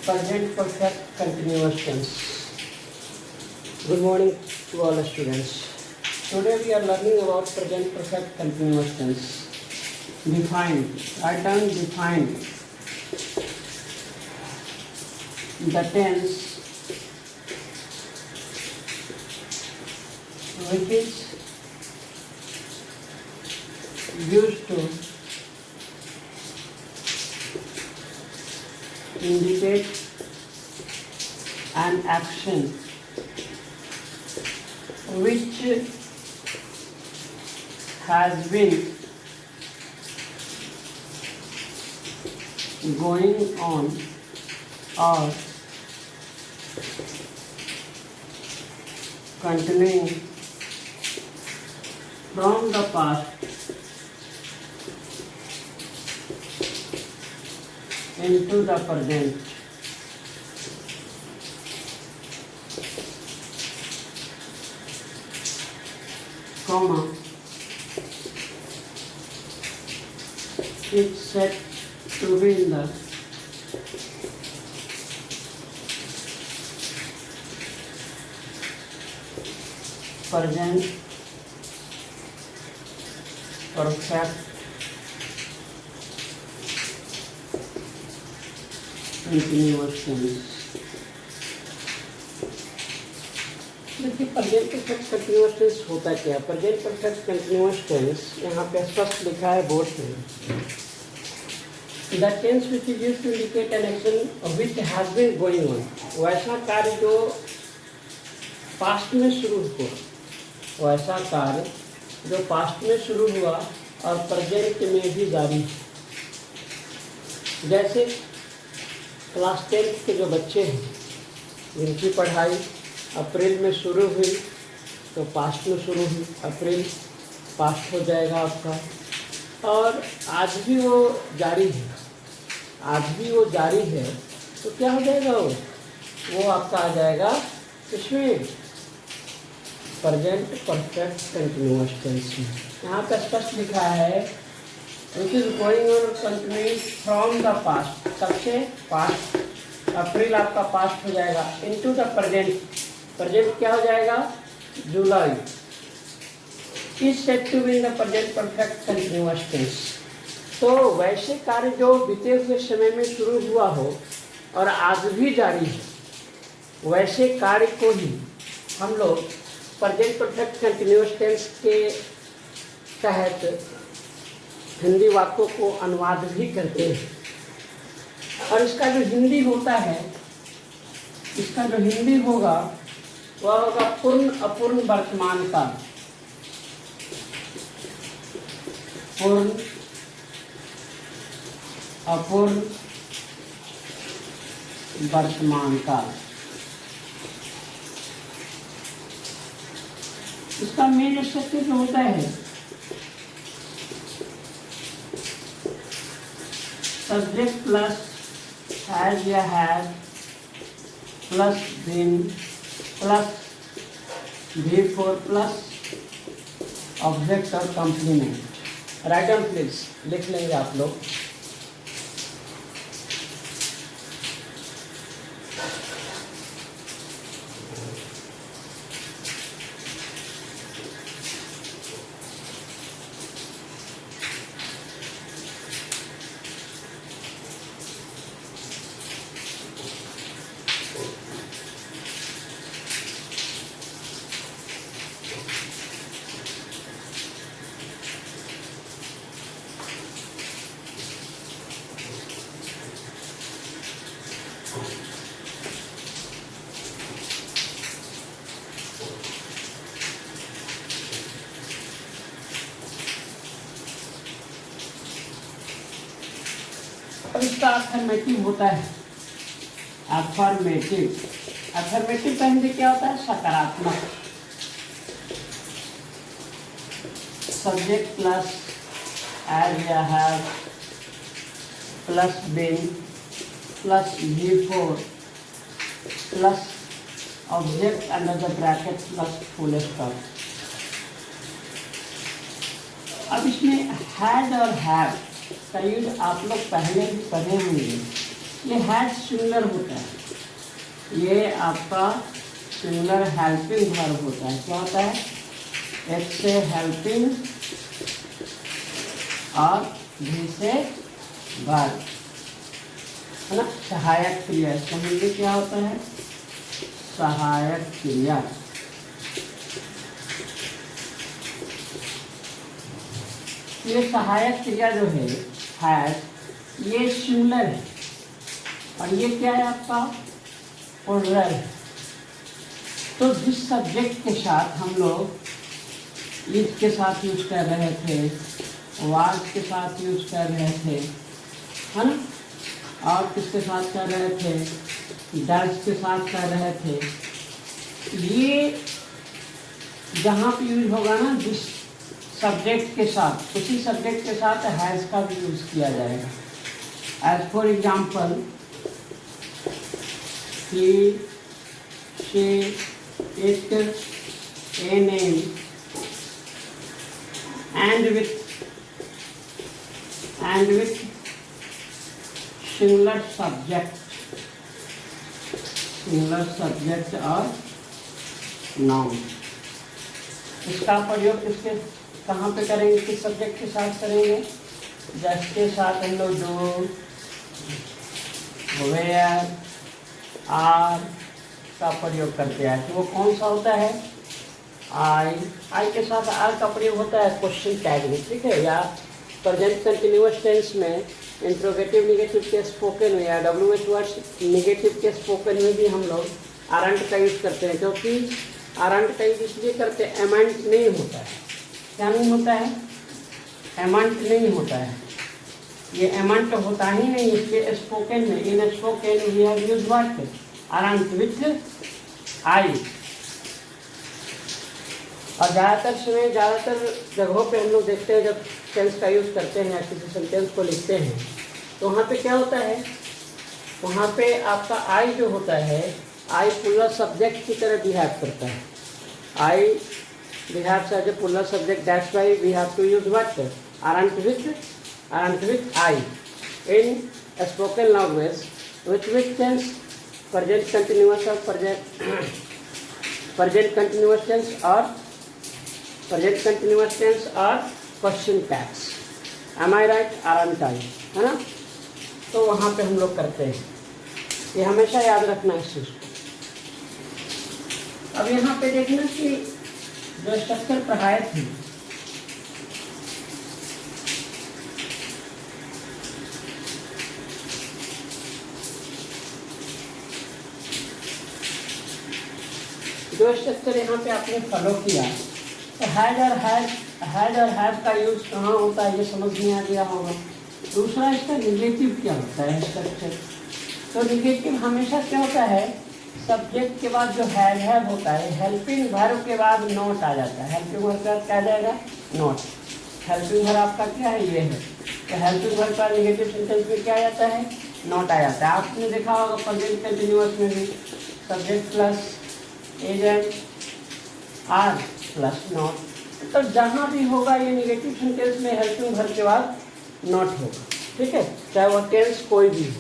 Present perfect continuous tense. Good morning to all the students. Today we are learning about present perfect continuous tense. Define. Write down define. The tense which is used to indicate an action which has been going on or continuing from the past into the present. Comma, it's said to be in the present perfect continuous tense. देखिए present perfect continuous tense होता क्या है? Present perfect continuous tense यहाँ पे स्पष्ट लिखा है board पे। The tense which is used to indicate an action which has been going on, वैसा कार्य जो पास्ट में शुरू हुआ, वैसा कार्य जो पास्ट में शुरू हुआ और प्रेजेंट में भी जारी है। जैसे क्लास 10 के जो बच्चे हैं जिनकी पढ़ाई अप्रैल में शुरू हुई तो पास्ट में शुरू हुई, अप्रैल पास्ट हो जाएगा आपका, और आज भी वो जारी है, आज भी वो जारी है तो क्या हो जाएगा वो आपका आ जाएगा इसमें प्रेजेंट परफेक्ट कंटिन्यूअस टेंस में। यहाँ पे स्पष्ट लिखा है which is going on continuing from the past, कब से? पास्ट, अप्रैल आपका पास्ट हो जाएगा, इनटू द प्रेजेंट, प्रेजेंट क्या हो जाएगा? July. Is said to be in the present perfect continuous tense. तो वैसे कार्य जो बीते हुए समय में शुरू हुआ हो और आज भी जारी है, वैसे कार्य को ही हम लोग प्रेजेंट परफेक्ट कंटिन्यूअस टेंस के तहत हिंदी वाक्यों को अनुवाद भी करते हैं। और इसका जो हिंदी होता है, इसका जो हिंदी होगा वह होगा पूर्ण अपूर्ण वर्तमान काल। पूर्ण अपूर्ण वर्तमान काल। इसका मेन स्ट्रक्चर जो होता है सब्जेक्ट प्लस हैज या have plus been plus V4 plus object और कंप्लीमेंट। राइट डाउन प्लीज, लिख लेंगे आप लोग। अब इसका अफर्मेटिव होता है, अफर्मेटिव। अफर्मेटिव का हिंदी क्या होता है? सकारात्मक। सब्जेक्ट प्लस हैज या have plus been plus V4 plus object under the bracket plus full stop. अब इसमें हैड और हैव का यूज आप लोग पहले भी पढ़े होंगे। ये हैज सिंगुलर होता है, ये आपका सिंगुलर हेल्पिंग वर्ब होता है। क्या होता है? एच से हेल्पिंग और भी से वर्ब, है ना, सहायक क्रिया। समझिए क्या होता है? सहायक क्रिया। ये सहायक क्रिया जो है ये सिंगुलर है और ये क्या है आपका? प्लूरल। तो जिस सब्जेक्ट के साथ हम लोग इज के साथ यूज कर रहे थे, वाज के साथ यूज कर रहे थे, है ना, और किसके साथ कर रहे थे? डज के साथ कर रहे थे। ये जहाँ पे यूज होगा ना जिस सब्जेक्ट के साथ, उसी सब्जेक्ट के साथ हैज़ का भी यूज किया जाएगा। As for example, he, she, it, a name, and with singular subject और नाउन। इसका प्रयोग किसके कहाँ पे करेंगे? किस सब्जेक्ट के साथ करेंगे? जस्ट के साथ हम लोग डू, वेयर, आर का प्रयोग करते हैं। तो वो कौन सा होता है? आई के साथ आर का प्रयोग होता है क्वेश्चन टैग में, ठीक है, या प्रेजेंट कंटिन्यूअस टेंस में, इंट्रोगेटिव निगेटिव के स्पोकन में, या WH वर्ड्स निगेटिव के स्पोकन में भी हम लोग आरंट का यूज करते हैं। क्योंकि आरंट का यूज इसलिए करते हैं, एमेंट नहीं होता है। क्या नहीं होता है? एमेंट नहीं होता है। ये एमेंट होता ही नहीं इसके स्पोकन में। In spoken we have used what? Aren't with I. और ज़्यादातर जगहों पे हम लोग देखते हैं जब टेंस का यूज़ करते हैं या किसी सेंटेंस को लिखते हैं तो वहाँ पे क्या होता है? वहाँ पे आपका आई जो होता है, आई पूरा सब्जेक्ट की तरह बिहेव करता है। आई behaves as a plural subject, that's why we have to use what? Aren't with I in spoken language which tense? Present continuous और प्रेजेंट कंटिन्यूअस टेंस और question tags. Am I right? Aren't I, है ना। तो वहाँ पे हम लोग करते हैं, ये हमेशा याद रखना इस चीज़ को। अब यहाँ पे देखना कि जो स्ट्रक्चर पढ़ाए थे, जो स्ट्रक्चर यहाँ पे आपने फॉलो किया, तो हैज और हैव का यूज कहाँ होता है ये समझ में आ गया होगा। दूसरा इसका निगेटिव क्या होता है स्ट्रक्चर। तो निगेटिव हमेशा क्या होता है? सब्जेक्ट के बाद जो हैव होता है, हेल्पिंग वर्ब के बाद नॉट आ जाता है। हेल्पिंग वर्ब के बाद क्या आ जाएगा? नॉट। हेल्पिंग वर्ब आपका क्या है? ये है। तो हेल्पिंग वर्ब का निगेटिव सेंटेंस में क्या आ जाता है? नॉट आ जाता है। आपने देखा होगा प्रेजेंट कंटिन्यूअस में भी subject plus agent are plus not. तो जहाँ भी होगा ये निगेटिव सेंटेंस में हेल्पिंग वर्ब के बाद नॉट होगा, ठीक है, चाहे वो टेंस कोई भी हो।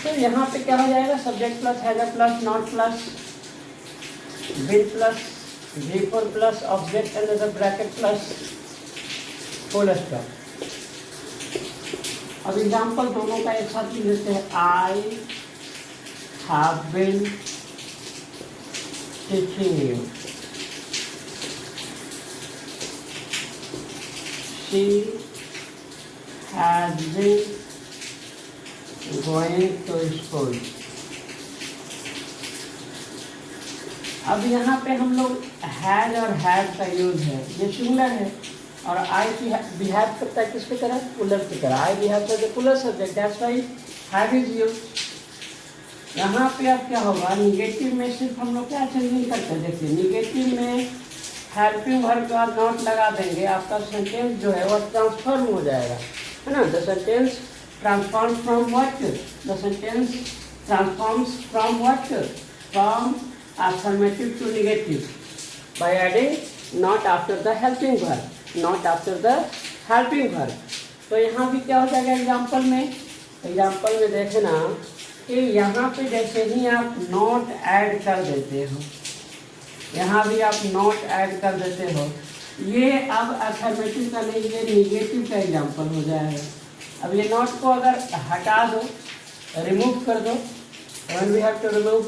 तो यहाँ पे क्या हो जाएगा? Subject plus has or plus not plus been plus V4 plus object under the bracket plus full stop. अब एग्जाम्पल दोनों का एक साथ ही लेते हैं। I have been teaching you, she has been going to school। अब यहाँ पे हम लोग हैज और हैव का यूज है, ये सिंगुलर है और आई की बिहेव करता है किसकी तरह? प्लूरल की तरह। आई बिहेव करता है plural subject, that's why have is used. यहाँ पे अब क्या होगा? निगेटिव में सिर्फ हम लोग क्या चेंजिंग करते हैं? देखिए निगेटिव में हेल्पिंग वर्ब का नॉट लगा देंगे, आपका सेंटेंस जो है वो ट्रांसफॉर्म हो जाएगा, है ना। The sentence transform from what? The sentence transforms from what? From affirmative to negative by adding not after the helping verb, not after the helping verb। तो यहाँ भी क्या हो जाएगा एग्जाम्पल में देखना कि यहाँ पे जैसे ही आप नोट ऐड कर देते हो, यहाँ भी आप नोट ऐड कर देते हो, ये अब अफर्मेटिव का नहीं, ये निगेटिव का एग्जाम्पल हो जाएगा। अब ये नोट को अगर हटा दो, रिमूव कर दो, when we have to remove,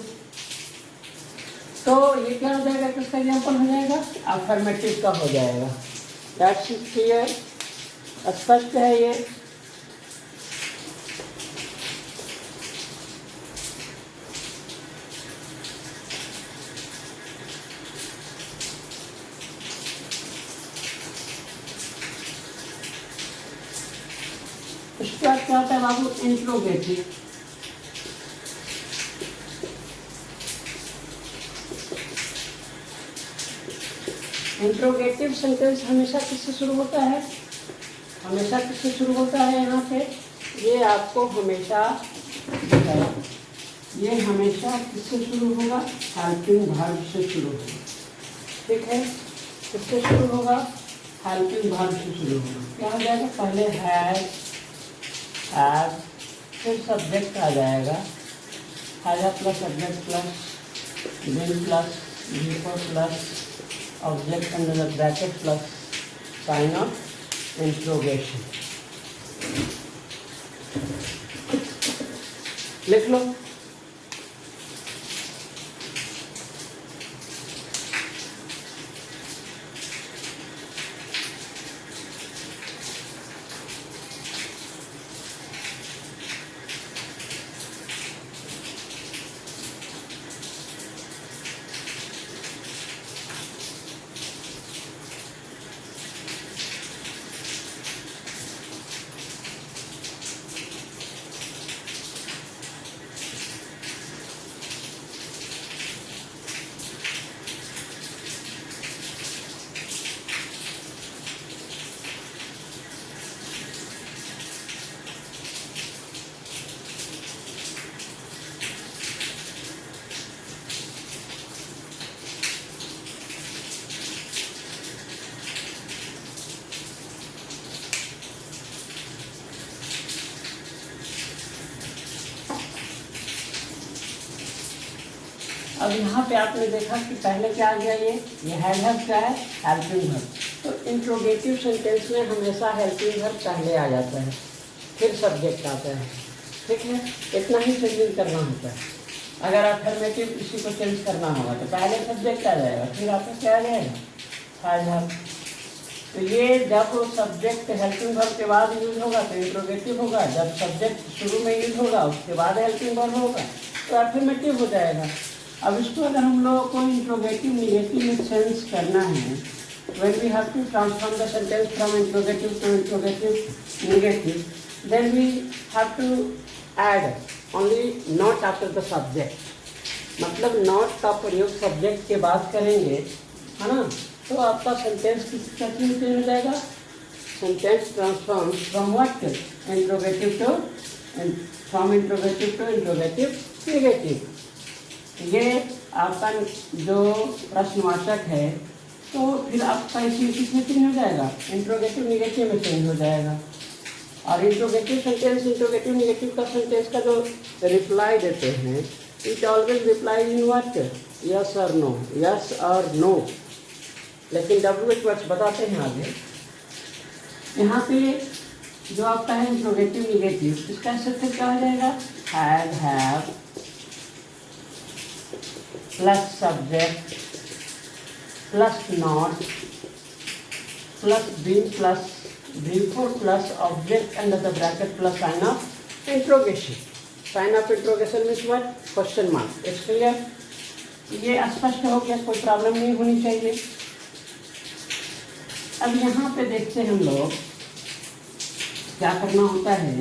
तो ये क्या हो जाएगा, किसका एग्जाम्पल हो जाएगा, अफर्मेटिव का हो जाएगा। दैट्स क्लियर, स्पष्ट है ये। उसके बाद क्या होता है बाबू, इंट्रोगेटिव। इंट्रोगेटिव सेंटेंस हमेशा किससे शुरू होता है, यहाँ पे ये आपको हमेशा किससे शुरू होगा, हेल्पिंग वर्ब से शुरू होगा। ठीक है, किससे शुरू होगा, हेल्पिंग वर्ब से शुरू होगा। क्या हो जाएगा, पहले हैज, फिर सब्जेक्ट आ जाएगा, has plus subject plus been plus before plus object under the bracket plus sign of interrogation. लिख लो। अब यहाँ पे आपने देखा कि पहले क्या आ गया, ये हेल्प क्या है, हेल्पिंग वर्ब। तो इंट्रोगेटिव सेंटेंस में हमेशा हेल्पिंग वर्ब पहले आ जाता है, फिर सब्जेक्ट आता है। ठीक है, इतना ही चेंजिंग करना होता है। अगर अफर्मेटिव इसी को चेंज करना होगा तो पहले सब्जेक्ट आ जाएगा, फिर आपका क्या आ जाएगा, हेल्प। तो ये जब सब्जेक्ट हेल्पिंग वर्ब के बाद यूज होगा तो इंट्रोगेटिव होगा, जब सब्जेक्ट शुरू में यूज होगा उसके बाद हेल्पिंग वर्ब होगा तो अफर्मेटिव हो जाएगा। अब इसको अगर हम लोगों को इंट्रोगेटिव निगेटिव में चेंज करना है, when we have to transform the sentence from interrogative to interrogative negative, then we have to add only not after the subject। मतलब not का प्रयोग सब्जेक्ट के बाद करेंगे, है ना, तो आपका सेंटेंस किस कैसे चेंज हो जाएगा, sentence transform from what, interrogative to, from interrogative to interrogative negative. ये आपका जो प्रश्नवाचक है तो फिर आपका इसी में चेंज हो जाएगा, इंट्रोगेटिव निगेटिव में चेंज हो जाएगा। और इंट्रोगेटिव सेंटेंस, इंट्रोगेटिव निगेटिव का सेंटेंस का जो रिप्लाई देते हैं, it always reply in what, yes और नो, यस और नो। लेकिन WH वर्ड्स बताते हैं आगे। यहाँ पे जो आपका है इंट्रोगेटिव निगेटिव, इसका स्ट्रक्चर क्या हो जाएगा, had, have plus subject plus not plus been plus before plus object under the bracket plus sign of interrogation. Sign of interrogation means what, question mark. It's clear, ये स्पष्ट हो गया, कोई problem नहीं होनी चाहिए। अब यहाँ पे देखते हैं हम लोग क्या करना होता है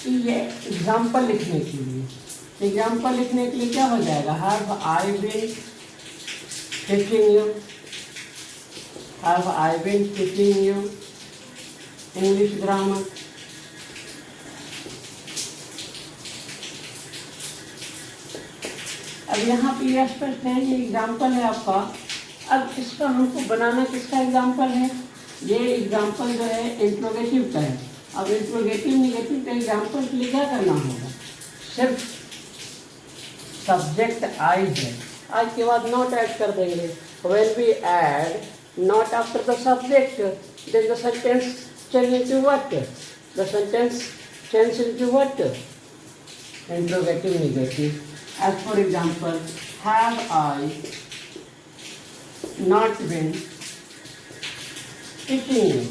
कि ये एग्जाम्पल लिखने के लिए, एग्जाम्पल लिखने के लिए क्या हो जाएगा, have I been teaching you, have I been teaching you English grammar. अब यहाँ पे ये स्पष्ट है, ये एग्जाम्पल है आपका। अब इसका हमको बनाना किसका एग्जाम्पल है, ये एग्जाम्पल जो है इंट्रोगेटिव का है। अब इंट्रोगेटिव निगेटिव का एग्जाम्पल के लिए क्या करना होगा, सिर्फ सब्जेक्ट आई है, आई के बाद नॉट ऐड कर देंगे। When we add not after the subject then the sentence change into what, the sentence change into what, interrogative negative. As for example, have I not been teaching you.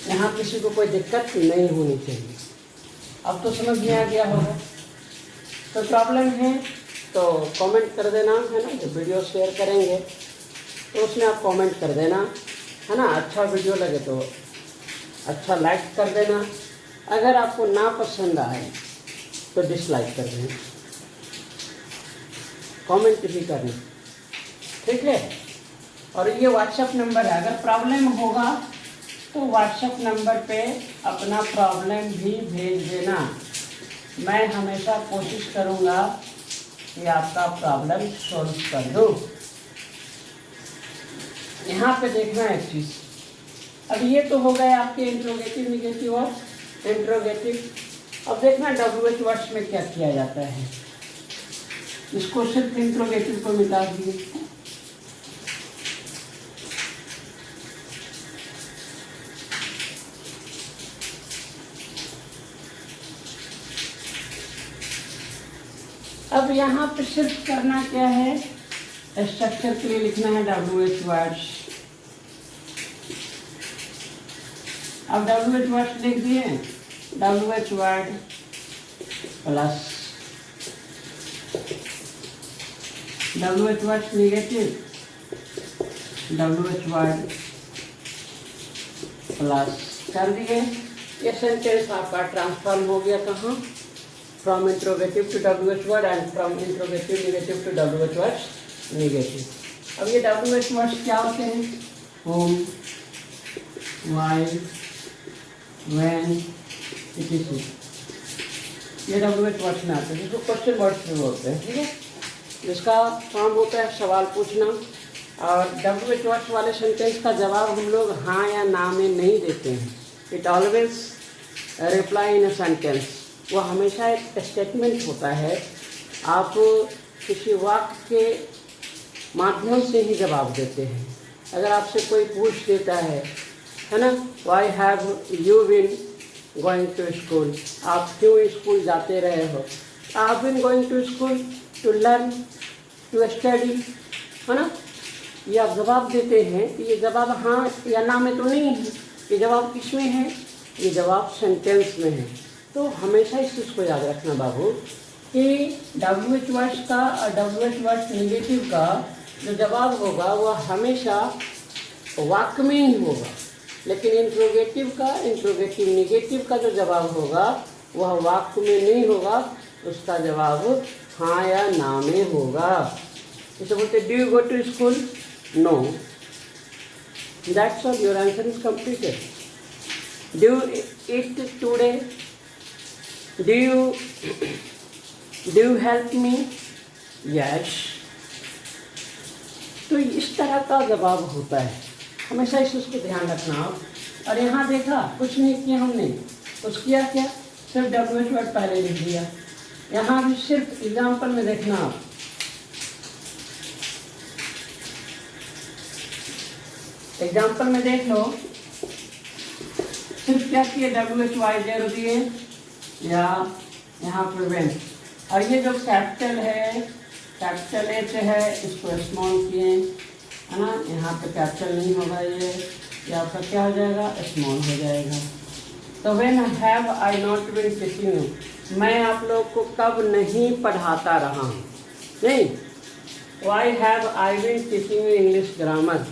यहाँ किसी को कोई दिक्कत नहीं होनी चाहिए। अब तो समझ में आ गया होगा। तो प्रॉब्लम है तो कमेंट कर देना, है ना। जब वीडियो शेयर करेंगे तो उसमें आप कमेंट कर देना, है ना। अच्छा वीडियो लगे तो अच्छा लाइक कर देना, अगर आपको ना पसंद आए तो डिसलाइक कर देना, कमेंट भी करना, ठीक है। और ये व्हाट्सएप नंबर है, अगर प्रॉब्लम होगा तो व्हाट्सएप नंबर पे अपना प्रॉब्लम भी भेज देना। मैं हमेशा कोशिश करूँगा कि आपका प्रॉब्लम सॉल्व कर दूँ। यहाँ पे देखना एक चीज़, अब ये तो हो गए आपके इंट्रोगेटिव निगेटिव और इंट्रोगेटिव। अब देखना WH वर्ड्स में क्या किया जाता है। इसको सिर्फ इंट्रोगेटिव को मिटा दिए। अब यहाँ पे सिर्फ करना क्या है, स्ट्रक्चर के लिए लिखना है WH वर्ड्स। अब WH वर्ड्स लिख दिए, WH word plus WH words negative, WH word plus कर दिए। ये सेंटेंस आपका ट्रांसफॉर्म हो गया कहाँ, from interrogative to WH word and from interrogative negative to WH words negative. अब ये WH वर्ड्स क्या होते हैं, होम, वाइल, व्हेन, etc। ये WH वर्ड्स में आते हैं, जिसको क्वेश्चन वर्ड्स भी बोलते हैं, ठीक है। जिसका काम होता है सवाल पूछना। और WH वर्ड्स वाले सेंटेंस का जवाब हम लोग हाँ या ना में नहीं देते हैं। It always reply in a sentence, वो हमेशा एक स्टेटमेंट होता है। आप किसी वाक्य के माध्यम से ही जवाब देते हैं। अगर आपसे कोई पूछ देता है ना, why have you been going to school, आप क्यों स्कूल जाते रहे हो, I have been going to school to learn, to study, है ना। ये आप जवाब देते हैं, ये जवाब हाँ या ना में तो नहीं है, ये जवाब किस में है, ये जवाब सेंटेंस में है। तो हमेशा इस चीज़ को याद रखना बाबू कि WH वर्ड्स का और WH वर्ड्स निगेटिव का जो जवाब होगा वह हमेशा वाक्य में ही होगा, लेकिन इंट्रोगेटिव का इंट्रोगेटिव निगेटिव का जो जवाब होगा वह वाक्य में नहीं होगा, उसका जवाब हाँ या ना में होगा। जैसे बोलते do you go to school, no, that's all, your answer is completed. Do it today, Do you help me? Yes। तो इस तरह का जवाब होता है, हमेशा इस चीज़ को ध्यान रखना आप। और यहाँ देखा कुछ नहीं किया हमने, कुछ किया क्या, सिर्फ WH वर्ड पहले लिख दिया। यहाँ भी सिर्फ एग्जाम्पल में देखना आप, एग्जाम्पल में देख लो, सिर्फ क्या किए, WH दिए या यहाँ पर वेन। और ये जो कैपिटल है, कैपिटल H है, इसको स्मॉल किए, है ना। यहाँ पे कैपिटल नहीं होगा, ये आपका क्या हो जाएगा, स्मॉल हो जाएगा। तो when have I not been teaching you, मैं आप लोग को कब नहीं पढ़ाता रहा हूँ, नहीं। Why have I been teaching you English grammar,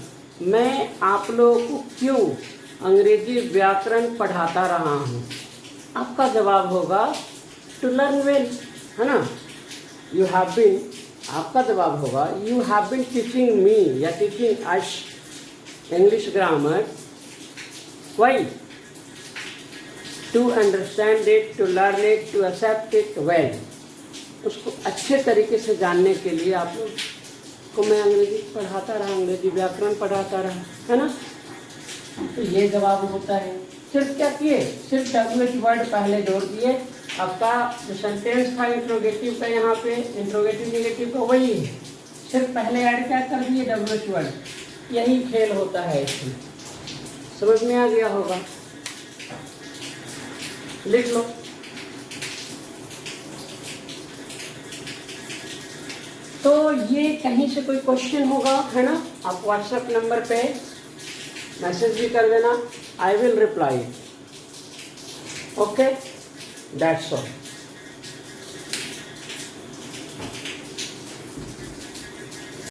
मैं आप लोगों को क्यों अंग्रेजी व्याकरण पढ़ाता रहा हूँ। आपका जवाब होगा टू लर्न वेल, है ना। यू हैव बीन, आपका जवाब होगा you have been teaching me या teaching us English grammar, why, to understand it, to learn it, to accept it well. उसको अच्छे तरीके से जानने के लिए आप लोग को मैं अंग्रेजी पढ़ाता रहा, अंग्रेजी व्याकरण पढ़ाता रहा, है ना। तो ये जवाब होता है। सिर्फ क्या किए, सिर्फ WH वर्ड पहले जोड़ दिए। आपका जो सेंटेंस था इंट्रोगेटिव का, यहाँ पे इंट्रोगेटिव नेगेटिव का वही है, सिर्फ पहले ऐड क्या कर दिए WH वर्ड। यही खेल होता है इसमें। समझ में आ गया होगा, लिख लो। तो ये कहीं से कोई क्वेश्चन होगा है ना, आप व्हाट्सएप नंबर पे मैसेज भी कर देना, I will reply. Okay, that's all.